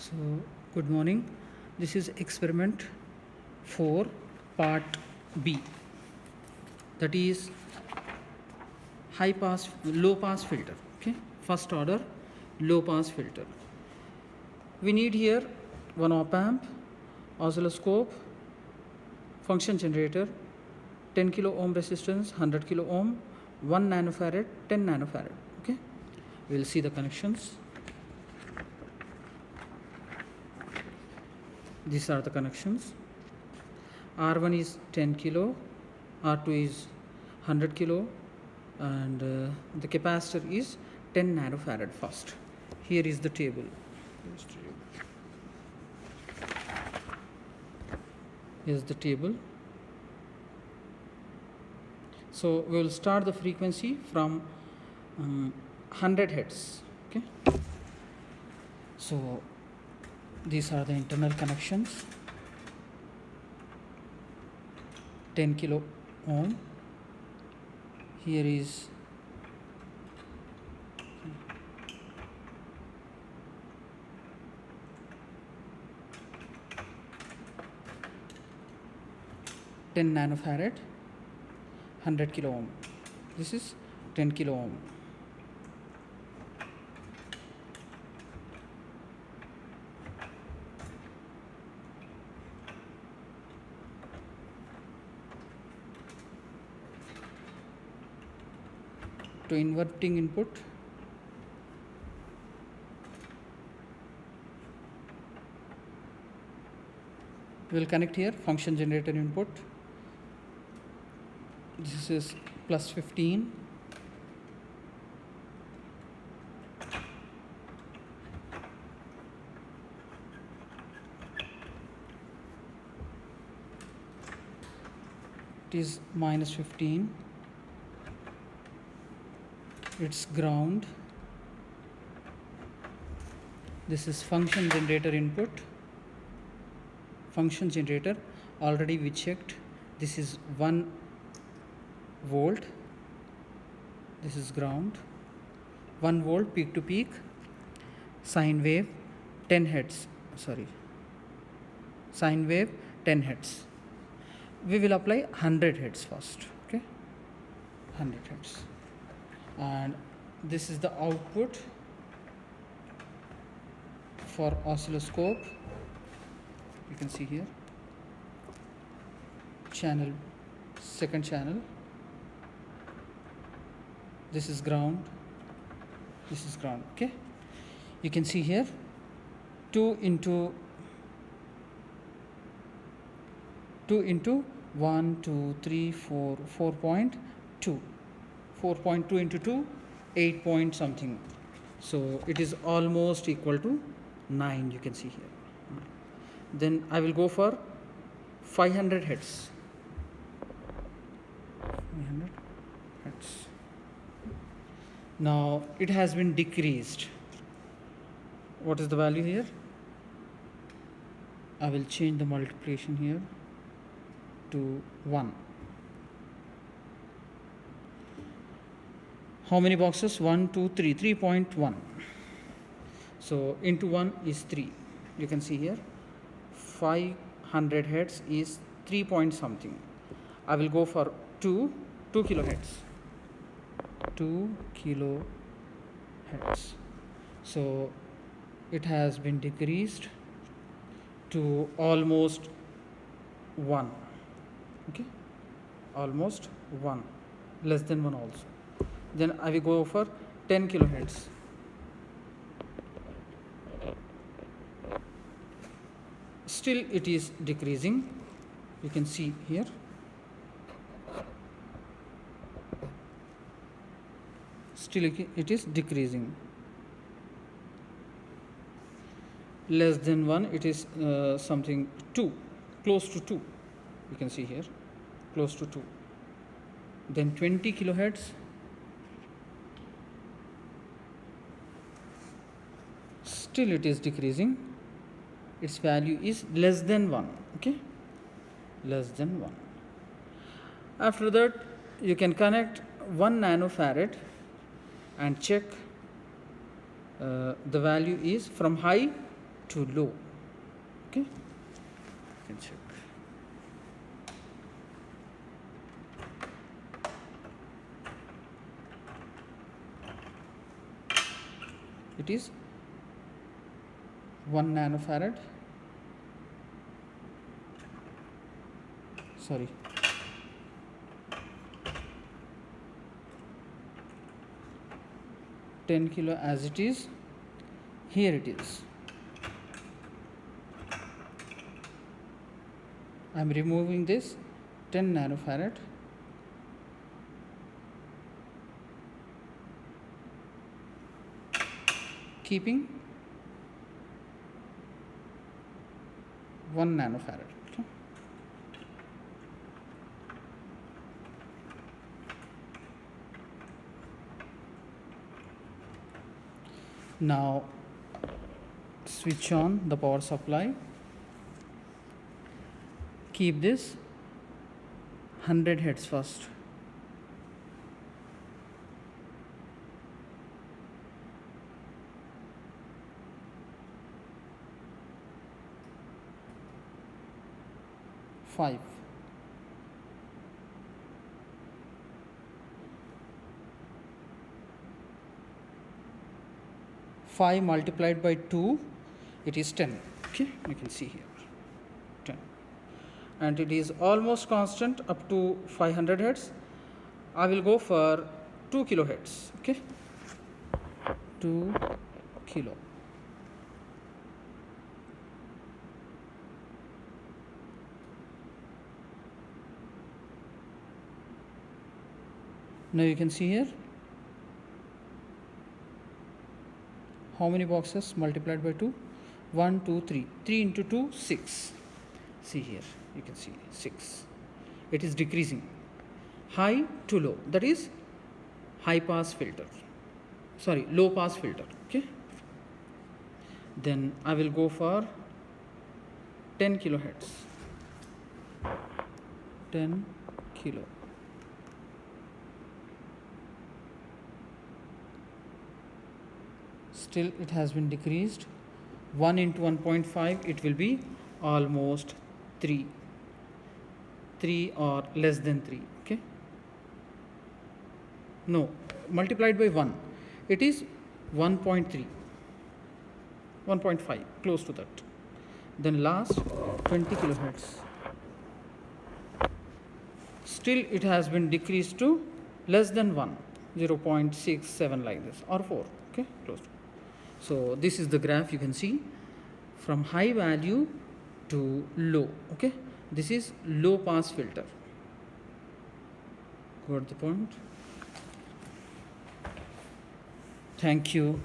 So, good morning. This is experiment 4, part B. That is low pass filter. Okay, first order low pass filter. We need here one op amp, oscilloscope, function generator, 10 kilo ohm resistance, 100 kilo ohm, 1 nanofarad, 10 nanofarad. Okay, we will see the connections. These are the connections. R1 is 10 kilo, R2 is 100 kilo, and the capacitor is 10 nanofarad first. Here is the table. Here's the table. So we will start the frequency from 100 hertz. Okay. So these are the internal connections. 10 kilo ohm. Here is ten nanofarad, 100 kilo ohm. This is 10 kilo ohm. To inverting input, we will connect here function generator input. This is plus 15. It is minus 15. It's ground. This is function generator input. Function generator, already we checked. This is 1 volt. This is ground. 1 volt peak to peak. Sine wave 10 hertz. Sine wave 10 hertz. We will apply 100 hertz first. Okay, 100 hertz. And this is the output for oscilloscope. You can see here channel, second channel. This is ground, this is ground. Okay, you can see here 2 into 1 2 3 4 4.2 4.2 into 2 8 point something, so it is almost equal to 9. You can see here. Then I will go for 500 hertz. 500 hertz. Now it has been decreased. What is the value here? I will change the multiplication here to 1. How many boxes? 1 2 3 3.1. So into 1 is 3. You can see here 500 hertz is 3 point something. I will go for 2 kilohertz. 2 kilohertz. So it has been decreased to almost 1. Okay, almost 1, less than 1 also. Then I will go for 10 kilohertz. Still it is decreasing. You can see here. Still it is decreasing. Less than 1, it is something 2, close to 2. You can see here, close to 2. Then 20 kilohertz. Still it is decreasing. Its value is less than 1. Okay, less than 1. After that, you can connect 1 nanofarad and check the value is from high to low. Okay, you can check. It is 1 nanofarad, sorry, 10 kilo as it is. Here it is. I am removing this 10 nanofarad. Keeping 1 nanofarad. Okay. Now switch on the power supply. Keep this 100 Hz first. Five. 5 multiplied by 2, it is 10. Okay, you can see here 10, and it is almost constant up to 500 Hz. I will go for 2 kilohertz. Okay, 2 kilo. Now you can see here how many boxes multiplied by 2? 1, 2, 3. 3 into 2, 6. See here, you can see 6. It is decreasing. High to low, that is high pass filter. Sorry, low pass filter. Okay. Then I will go for 10 kilohertz. 10 kilo. Still it has been decreased. 1 into 1.5, it will be almost 3 or less than 3. Okay, no, multiplied by 1, it is 1.3, 1.5, close to that. Then last 20 kilohertz, still it has been decreased to less than 1, 0.67 like this, or 4. Okay, close to. So this is the graph. You can see from high value to low. Okay, this is low pass filter. Got the point? Thank you.